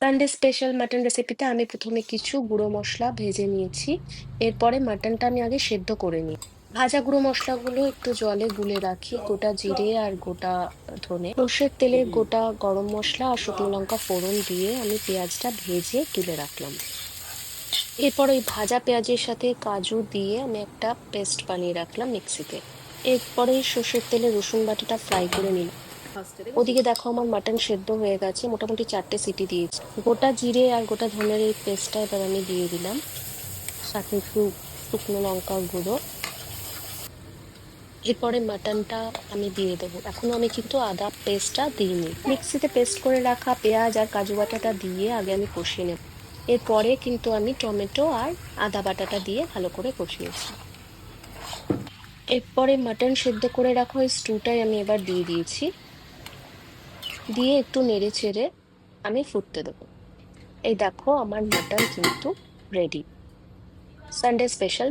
Sunday special mutton রেসিপিতে আমি প্রথমে কিছু গুঁড়ো মশলা ভেজে নিয়েছি। এরপরে মাটনটা আমি আগে সেদ্ধ করে নিই। ভাজা গুঁড়ো মশলাগুলো একটু জলে গুলে রাখি। গোটা জিরে আর গোটা ধনে, সর্ষের তেলে গোটা গরম মশলা আর শুকনো লঙ্কা ফোড়ন দিয়ে আমি পেঁয়াজটা ভেজে তুলে রাখলাম। এরপর ওই ভাজা পেঁয়াজের সাথে কাজু দিয়ে আমি একটা পেস্ট বানিয়ে রাখলাম মিক্সিতে। এরপরে সর্ষের তেলে রসুন বাটাটা ফ্রাই করে নিলাম। ওদিকে দেখো আমার মাটন সেদ্ধ হয়ে গেছে, মোটামুটি 4টে সিটি দিয়েছি। গোটা জিরে আর গোটা ধনের এই পেস্টটা এবার আমি দিয়ে দিলাম, সাথে একটু শুকনো লঙ্কার গুঁড়ো। এরপরে মাটনটা আমি দিয়ে দেবো। এখনো আমি কিন্তু আদা পেস্টটা দিইনি। মিক্সিতে পেস্ট করে রাখা পেঁয়াজ আর কাজু বাটাটা দিয়ে আগে আমি কষিয়ে নেব। এরপরে কিন্তু আমি টমেটো আর আদা বাটাটা দিয়ে ভালো করে কষিয়েছি। এরপরে মাটন সেদ্ধ করে রাখা ওই স্টুটাই আমি এবার দিয়ে দিয়েছি, দিয়ে একটু নেড়ে চেড়ে আমি ফুটতে দেবো। এই দেখো আমার মাটন কিন্তু রেডি। Sunday special